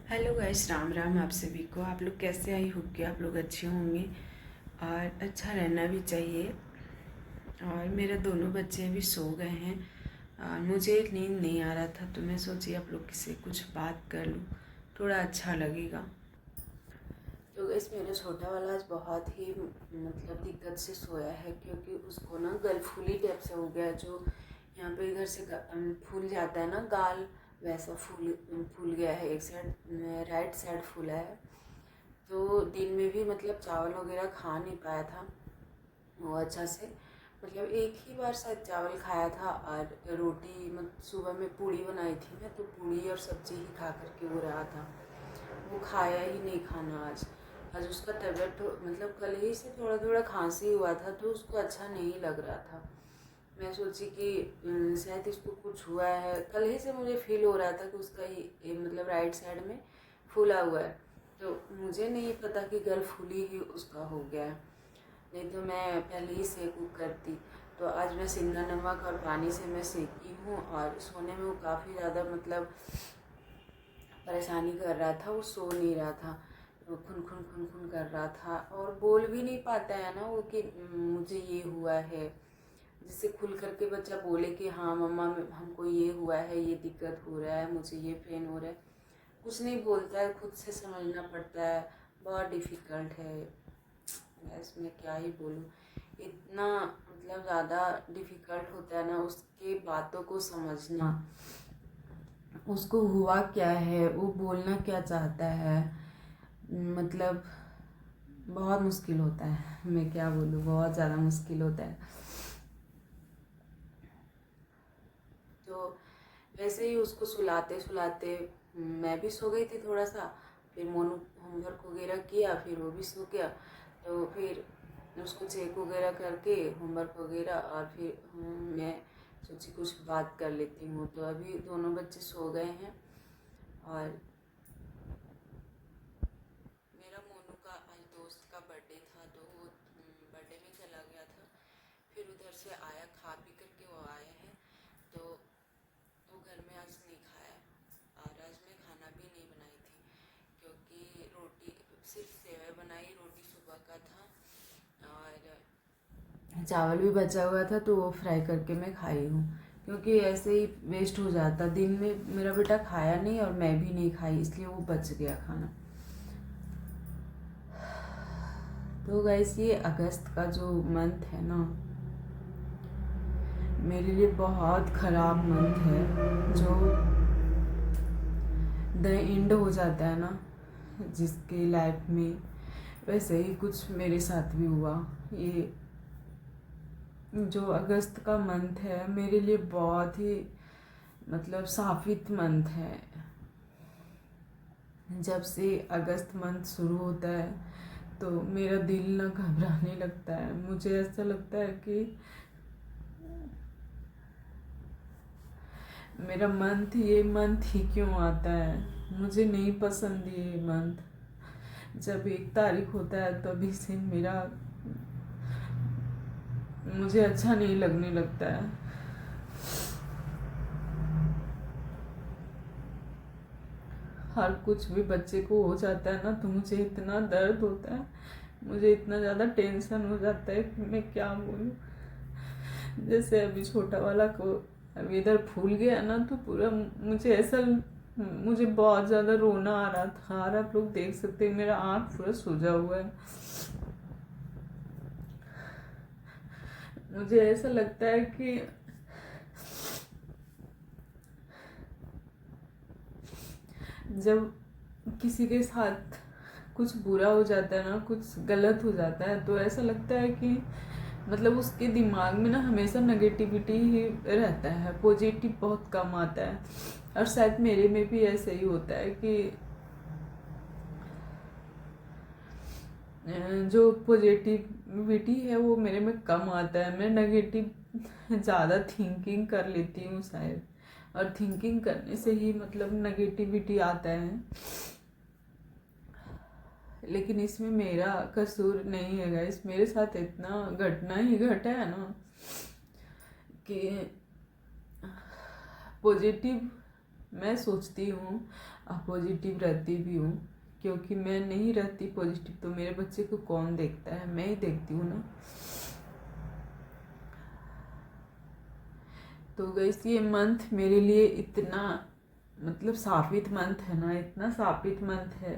Hello guys, Ram Ram आप सभी को। आप लोग कैसे? आई होप कि आप लोग अच्छे होंगे और अच्छा रहना भी चाहिए। और मेरे दोनों बच्चे भी सो गए हैं और मुझे नींद नहीं आ रहा था, तो मैं सोची आप लोग से कुछ बात कर लूँ, थोड़ा अच्छा लगेगा। तो गाइस, मेरा छोटा वाला आज बहुत ही दिक्कत से सोया है, क्योंकि उसको ना गलफूली टाइप से हो गया, जो यहाँ पे इधर से फूल जाता है ना गाल, वैसा फूल गया है। एक साइड, राइट साइड फूला है। तो दिन में भी चावल वगैरह खा नहीं पाया था वो अच्छा से। एक ही बार शायद चावल खाया था और रोटी, सुबह में पूड़ी बनाई थी मैं, तो पूड़ी और सब्जी ही खा करके वो रहा था। वो खाया ही नहीं खाना आज। आज उसका तबीयत कल ही से थोड़ा थोड़ा खांसी हुआ था, तो उसको अच्छा नहीं लग रहा था। मैं सोची कि शायद इसको कुछ हुआ है। कल ही से मुझे फील हो रहा था कि उसका ये राइट साइड में फूला हुआ है। तो मुझे नहीं पता कि गलफूली ही उसका हो गया है, नहीं तो मैं पहले ही सेक करती। तो आज मैं सिंधा नमक और पानी से मैं सेकी हूँ, और सोने में वो काफ़ी ज़्यादा परेशानी कर रहा था। वो सो नहीं रहा था, वो खुन खुन खुन खुन कर रहा था, और बोल भी नहीं पाता है ना वो कि मुझे ये हुआ है। जिससे खुल करके बच्चा बोले कि हाँ मम्मा, हमको ये हुआ है, ये दिक्कत हो रहा है, मुझे ये पेन हो रहा है, कुछ नहीं बोलता है। खुद से समझना पड़ता है, बहुत डिफ़िकल्ट है। इसमें क्या ही बोलूँ, इतना ज़्यादा डिफ़िकल्ट होता है ना उसके बातों को समझना, उसको हुआ क्या है, वो बोलना क्या चाहता है। मतलब बहुत मुश्किल होता है, मैं क्या बोलूँ, बहुत ज़्यादा मुश्किल होता है। तो वैसे ही उसको सुलाते सुलाते मैं भी सो गई थी थोड़ा सा। फिर मोनू होमवर्क वगैरह किया, फिर वो भी सो गया। तो फिर उसको चेक वगैरह करके होमवर्क वगैरह, और फिर मैं सोची कुछ बात कर लेती हूँ। तो अभी दोनों बच्चे सो गए हैं, और मेरा मोनू का आज दोस्त का बर्थडे था, तो वो बर्थडे में चला गया था। फिर उधर से आया, खा पी करके वो आए हैं। तो वो घर में आज नहीं खाया, और आज मैं खाना भी नहीं बनाई थी, क्योंकि रोटी सिर्फ सेवई बनाई, रोटी सुबह का था और चावल भी बचा हुआ था, तो वो फ्राई करके मैं खाई हूँ। क्योंकि ऐसे ही वेस्ट हो जाता, दिन में मेरा बेटा खाया नहीं और मैं भी नहीं खाई, इसलिए वो बच गया खाना। तो गाइस, ये अगस्त का जो मंथ है ना, मेरे लिए बहुत ख़राब मंथ है। जो द एंड हो जाता है ना जिसके लाइफ में, वैसे ही कुछ मेरे साथ भी हुआ। ये जो अगस्त का मंथ है मेरे लिए बहुत ही साफित मंथ है। जब से अगस्त मंथ शुरू होता है तो मेरा दिल ना घबराने लगता है। मुझे ऐसा लगता है कि मेरा ये मंथ ही क्यों आता है। मुझे नहीं पसंद ये मंथ। जब 1 तारीख होता है तभी से मुझे अच्छा नहीं लगने लगता है। हर कुछ भी बच्चे को हो जाता है ना, तो मुझे इतना दर्द होता है, मुझे इतना ज़्यादा टेंशन हो जाता है कि मैं क्या बोलूँ। जैसे अभी छोटा वाला को अभी इधर फूल गया ना, तो पूरा मुझे बहुत ज़्यादा रोना आ रहा था। और आप लोग देख सकते हैं मेरा आँख पूरा सूजा हुआ है। मुझे ऐसा लगता है कि जब किसी के साथ कुछ बुरा हो जाता है ना, कुछ गलत हो जाता है, तो ऐसा लगता है कि उसके दिमाग में ना हमेशा नेगेटिविटी ही रहता है, पॉजिटिव बहुत कम आता है। और शायद मेरे में भी ऐसे ही होता है कि जो पॉजिटिविटी है वो मेरे में कम आता है। मैं नेगेटिव ज़्यादा थिंकिंग कर लेती हूँ शायद, और थिंकिंग करने से ही नेगेटिविटी आता है। लेकिन इसमें मेरा कसूर नहीं है गाइस। मेरे साथ इतना घटना ही घटा है ना कि पॉजिटिव मैं सोचती हूँ पॉजिटिव रहती भी हूँ, क्योंकि मैं नहीं रहती पॉजिटिव तो मेरे बच्चे को कौन देखता है, मैं ही देखती हूँ ना। तो गाइस ये मंथ मेरे लिए इतना मतलब साबित मंथ है ना, इतना साबित मंथ है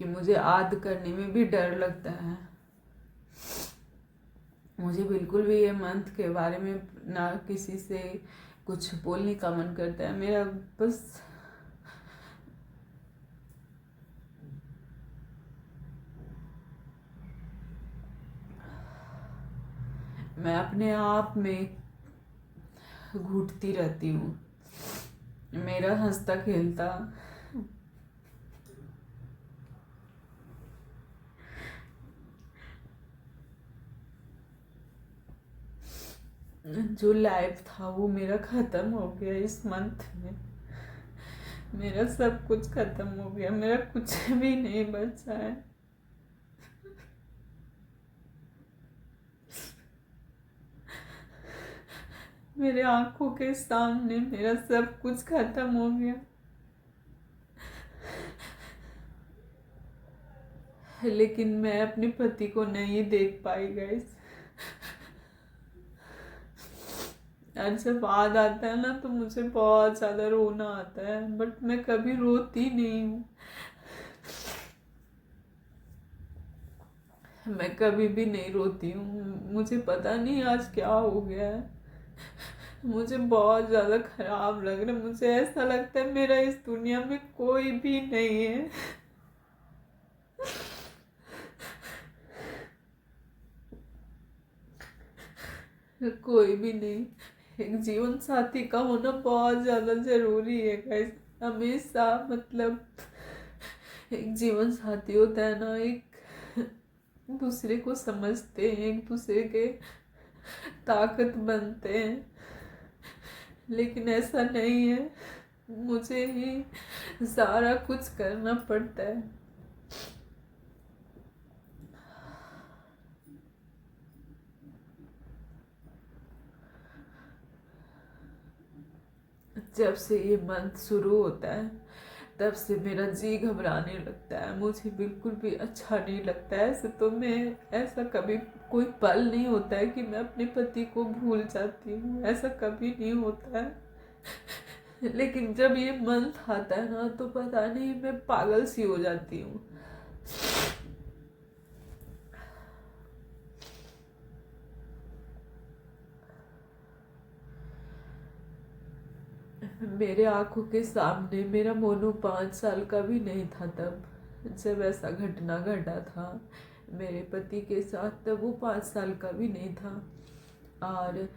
कि मुझे याद करने में भी डर लगता है। मुझे बिल्कुल भी ये मंथ के बारे में ना किसी से कुछ बोलने का मन करता है। मेरा बस मैं अपने आप में घुटती रहती हूँ। मेरा हंसता खेलता जो लाइफ था वो मेरा ख़त्म हो गया इस मंथ में। मेरा सब कुछ ख़त्म हो गया, मेरा कुछ भी नहीं बचा है। मेरे आंखों के सामने मेरा सब कुछ ख़त्म हो गया। लेकिन मैं अपने पति को नहीं देख पाई गाइस। और जब याद आता है ना तो मुझे बहुत ज़्यादा रोना आता है, बट मैं कभी रोती नहीं हूँ। मैं कभी भी नहीं रोती हूँ। मुझे पता नहीं आज क्या हो गया है, मुझे बहुत ज़्यादा खराब लग रहा है। मुझे ऐसा लगता है मेरा इस दुनिया में कोई भी नहीं है। कोई भी नहीं। एक जीवन साथी का होना बहुत ज़्यादा ज़रूरी है गाइस। हमेशा मतलब एक जीवन साथी होता है ना, एक दूसरे को समझते हैं, एक दूसरे के ताकत बनते हैं। लेकिन ऐसा नहीं है, मुझे ही सारा कुछ करना पड़ता है। जब से ये मंथ शुरू होता है तब से मेरा जी घबराने लगता है। मुझे बिल्कुल भी अच्छा नहीं लगता है। ऐसे तो मैं ऐसा कभी कोई पल नहीं होता है कि मैं अपने पति को भूल जाती हूँ, ऐसा कभी नहीं होता है। लेकिन जब ये मंथ आता है ना तो पता नहीं मैं पागल सी हो जाती हूँ। मेरे आंखों के सामने मेरा मोनू 5 साल का भी नहीं था तब जब ऐसा घटना घटा था मेरे पति के साथ। तब वो 5 साल का भी नहीं था और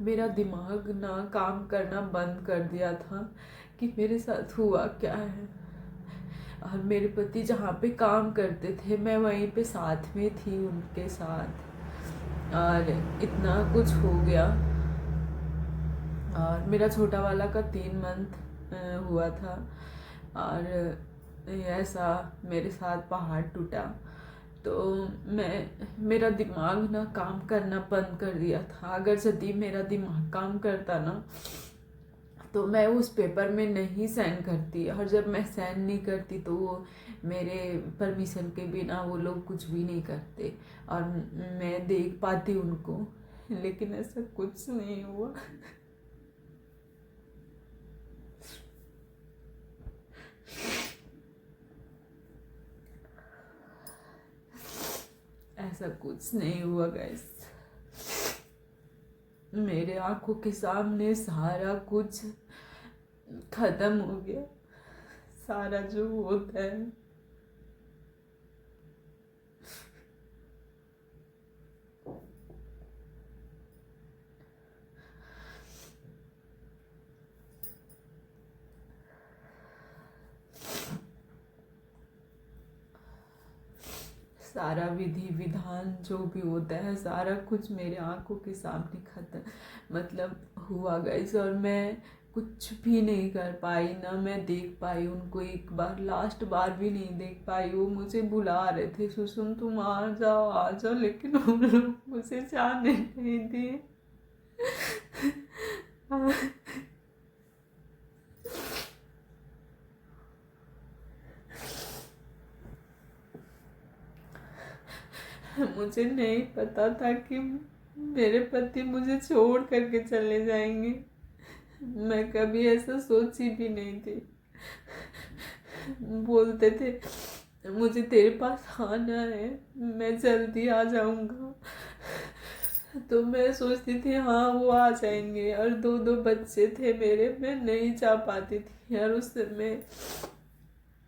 मेरा दिमाग ना काम करना बंद कर दिया था कि मेरे साथ हुआ क्या है। और मेरे पति जहाँ पे काम करते थे मैं वहीं पे साथ में थी उनके साथ, और इतना कुछ हो गया। और मेरा छोटा वाला का 3 मंथ हुआ था और ऐसा मेरे साथ पहाड़ टूटा तो मेरा दिमाग ना काम करना बंद कर दिया था। अगर यदि मेरा दिमाग काम करता ना तो मैं उस पेपर में नहीं साइन करती, और जब मैं साइन नहीं करती तो वो मेरे परमिशन के बिना वो लोग कुछ भी नहीं करते और मैं देख पाती उनको। लेकिन ऐसा कुछ नहीं हुआ। ऐसा कुछ नहीं हुआ गाइस। मेरे आंखों के सामने सारा कुछ खत्म हो गया, सारा जो होता है। सारा विधि विधान जो भी होता है सारा कुछ मेरे आंखों के सामने खत्म मतलब हुआ गाइस। और मैं कुछ भी नहीं कर पाई, ना मैं देख पाई उनको एक बार, लास्ट बार भी नहीं देख पाई। वो मुझे बुला रहे थे, सुषुम तुम आ जाओ, लेकिन उन लोग मुझे जाने नहीं दिए। मुझे नहीं पता था कि मेरे पति मुझे छोड़ करके चले जाएंगे। मैं कभी ऐसा सोची भी नहीं थी। बोलते थे मुझे तेरे पास आना है, मैं जल्दी आ जाऊंगा। तो मैं सोचती थी हाँ वो आ जाएंगे। और दो दो बच्चे थे मेरे, मैं नहीं जा पाती थी। और उस समय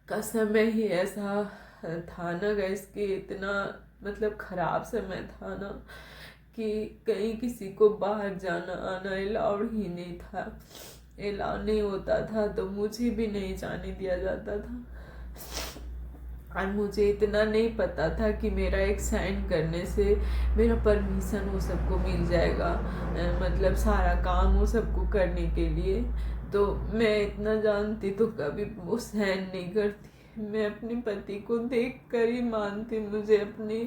का समय ही ऐसा था ना गैस कि इतना मतलब खराब समय था ना कि कहीं किसी को बाहर जाना आना अलाउड ही नहीं था। अलाउ नहीं होता था तो मुझे भी नहीं जाने दिया जाता था। और मुझे इतना नहीं पता था कि मेरा एक साइन करने से मेरा परमिशन वो सबको मिल जाएगा, मतलब सारा काम वो सबको करने के लिए। तो मैं इतना जानती तो कभी वो साइन नहीं करती। मैं अपने पति को देख कर ही मानती। मुझे अपने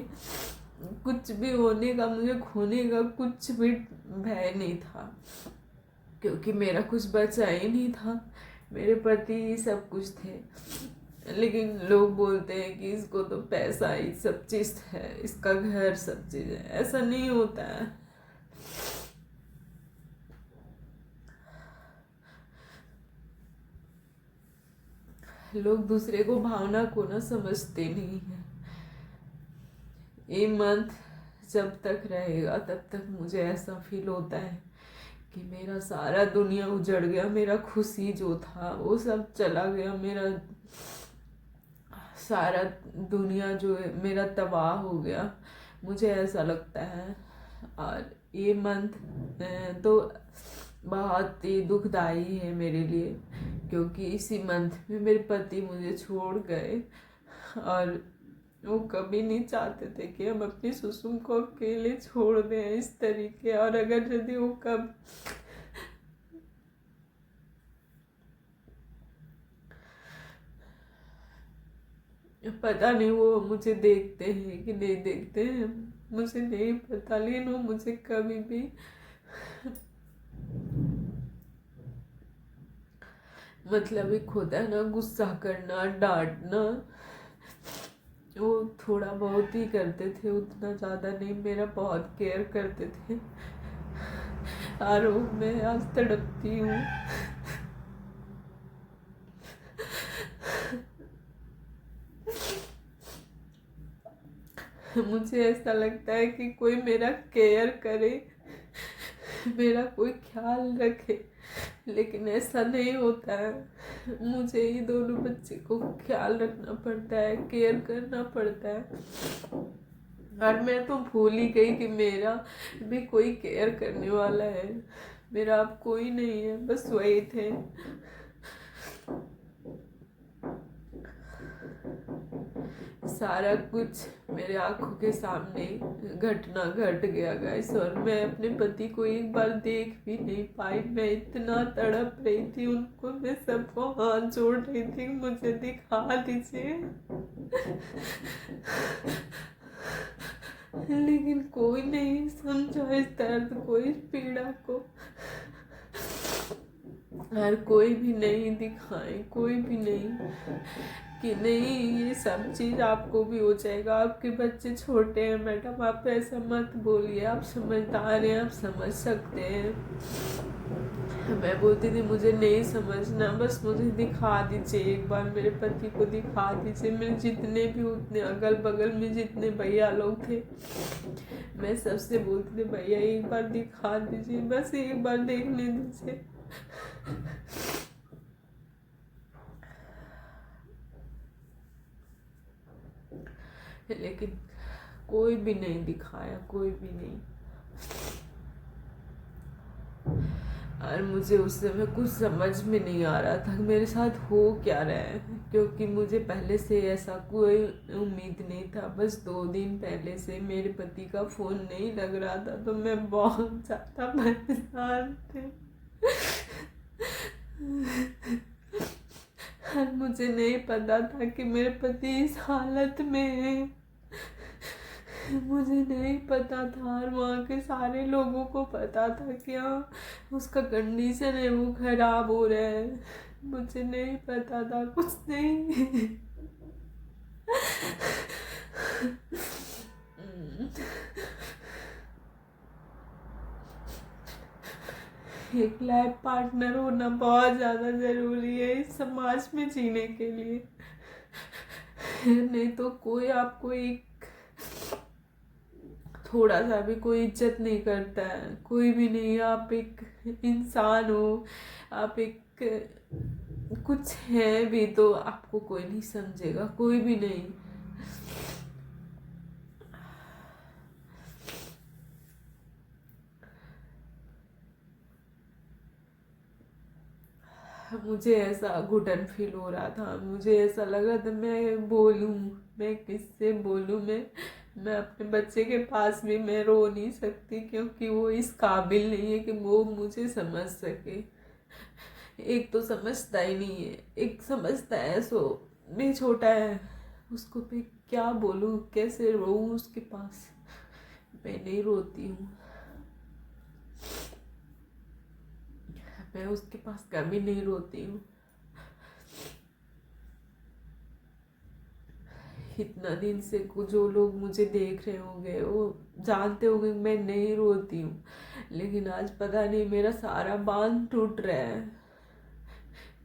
कुछ भी होने का, मुझे खोने का कुछ भी भय नहीं था, क्योंकि मेरा कुछ बचा ही नहीं था। मेरे पति ही सब कुछ थे। लेकिन लोग बोलते हैं कि इसको तो पैसा ही सब चीज़ है, इसका घर सब चीज़ है। ऐसा नहीं होता है। लोग दूसरे को भावना को ना समझते नहीं है। ये मंथ जब तक रहेगा तब तक मुझे ऐसा फील होता है कि मेरा सारा दुनिया उजड़ गया। मेरा खुशी जो था वो सब चला गया। मेरा सारा दुनिया जो है मेरा तबाह हो गया, मुझे ऐसा लगता है। और ये मंथ तो बहुत ही दुखदाई है मेरे लिए, क्योंकि इसी मंथ में मेरे पति मुझे छोड़ गए। और वो कभी नहीं चाहते थे कि हम अपनी सुसुम को अकेले छोड़ दें इस तरीके। और अगर यदि वो कब पता नहीं वो मुझे देखते हैं कि नहीं देखते हैं, मुझे नहीं पता। लेकिन वो मुझे कभी भी मतलब एक होता है ना गुस्सा करना, डांटना, वो थोड़ा बहुत ही करते थे, उतना ज़्यादा नहीं। मेरा बहुत केयर करते थे। और वो मैं आज तड़पती हूँ। मुझे ऐसा लगता है कि कोई मेरा केयर करे, मेरा कोई ख्याल रखे, लेकिन ऐसा नहीं होता है। मुझे ये दोनों बच्चे को ख्याल रखना पड़ता है, केयर करना पड़ता है। और मैं तो भूल ही गई कि मेरा भी कोई केयर करने वाला है। मेरा अब कोई नहीं है, बस वही थे। सारा कुछ मेरे आंखों के सामने घटना घट गया गाइस। और मैं अपने पति को एक बार देख भी नहीं पाई। मैं इतना तड़प रही थी उनको, मैं सबको हाथ जोड़ रही थी मुझे दिखा दीजिए। लेकिन कोई नहीं समझा इस दर्द को, इस पीड़ा को। और कोई भी नहीं दिखाए, कोई भी नहीं कि नहीं ये सब चीज़ आपको भी हो जाएगा। आपके बच्चे छोटे हैं मैडम, आप ऐसा मत बोलिए, आप समझदार हैं, आप समझ सकते हैं। मैं बोलती थी मुझे नहीं समझना, बस मुझे दिखा दीजिए एक बार, मेरे पति को दिखा दीजिए। मेरे जितने भी उतने अगल बगल में जितने भैया लोग थे, मैं सबसे बोलती थी भैया एक बार दिखा दीजिए, बस एक बार देखने दीजिए। लेकिन कोई भी नहीं दिखाया, कोई भी नहीं। और मुझे उस समय कुछ समझ में नहीं आ रहा था मेरे साथ हो क्या रहा है, क्योंकि मुझे पहले से ऐसा कोई उम्मीद नहीं था। बस 2 दिन पहले से मेरे पति का फ़ोन नहीं लग रहा था, तो मैं बहुत ज़्यादा परेशान थी। और मुझे नहीं पता था कि मेरे पति इस हालत में है। मुझे नहीं पता था। और वहाँ के सारे लोगों को पता था कि हाँ उसका कंडीशन है, वो खराब हो रहा है। मुझे नहीं पता था कुछ नहीं। एक लाइफ पार्टनर होना बहुत ज़्यादा ज़रूरी है इस समाज में जीने के लिए। नहीं तो कोई आपको एक थोड़ा सा भी कोई इज्जत नहीं करता है, कोई भी नहीं। आप एक इंसान हो, आप एक कुछ है भी तो आपको कोई नहीं समझेगा, कोई भी नहीं। मुझे ऐसा घुटन फील हो रहा था, मुझे ऐसा लग रहा था मैं बोलूं, मैं किससे बोलूं। मैं अपने बच्चे के पास भी मैं रो नहीं सकती, क्योंकि वो इस काबिल नहीं है कि वो मुझे समझ सके। एक तो समझता ही नहीं है, एक समझता है सो भी छोटा है, उसको मैं क्या बोलूं, कैसे रोऊं उसके पास। मैं नहीं रोती हूँ, मैं उसके पास कभी नहीं रोती हूँ। इतना दिन से जो लोग मुझे देख रहे होंगे वो जानते होंगे मैं नहीं रोती हूँ, लेकिन आज पता नहीं मेरा सारा बांध टूट रहा है।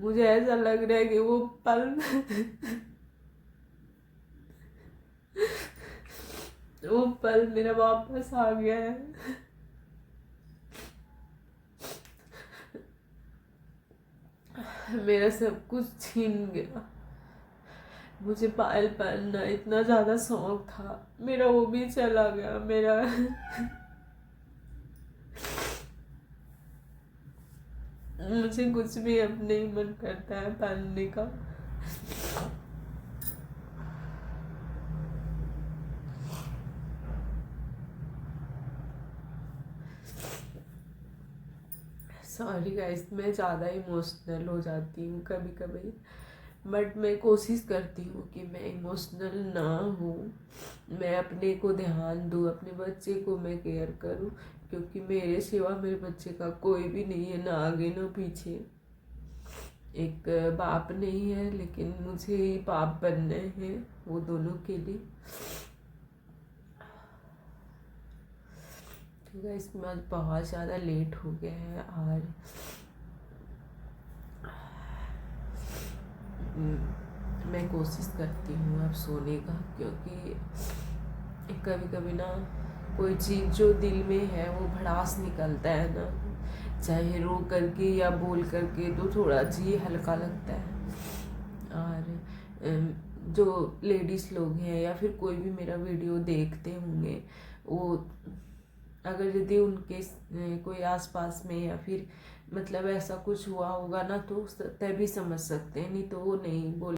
मुझे ऐसा लग रहा है कि वो पल वो पल मेरा वापस आ गया है। मेरा सब कुछ छीन गया। मुझे पायल पहनना इतना ज़्यादा शौक था, मेरा वो भी चला गया। मेरा मुझे कुछ भी अब नहीं मन करता है पहनने का। सॉरी गाइस, मैं ज़्यादा इमोशनल हो जाती हूँ कभी कभी, बट मैं कोशिश करती हूँ कि मैं इमोशनल ना हूँ, मैं अपने को ध्यान दूँ, अपने बच्चे को मैं केयर करूँ, क्योंकि मेरे सिवा मेरे बच्चे का कोई भी नहीं है, ना आगे ना पीछे। एक बाप नहीं है, लेकिन मुझे ही बाप बनने हैं वो दोनों के लिए। तो गाइस आज बहुत ज़्यादा लेट हो गया है और मैं कोशिश करती हूँ अब सोने का, क्योंकि कभी कभी ना कोई चीज़ जो दिल में है वो भड़ास निकलता है ना, चाहे रो करके या बोल करके, तो थोड़ा जी हल्का लगता है। और जो लेडीज़ लोग हैं या फिर कोई भी मेरा वीडियो देखते होंगे, वो अगर यदि उनके कोई आसपास में या फिर मतलब ऐसा कुछ हुआ होगा ना, तो तभी समझ सकते हैं, नहीं तो वो नहीं बोल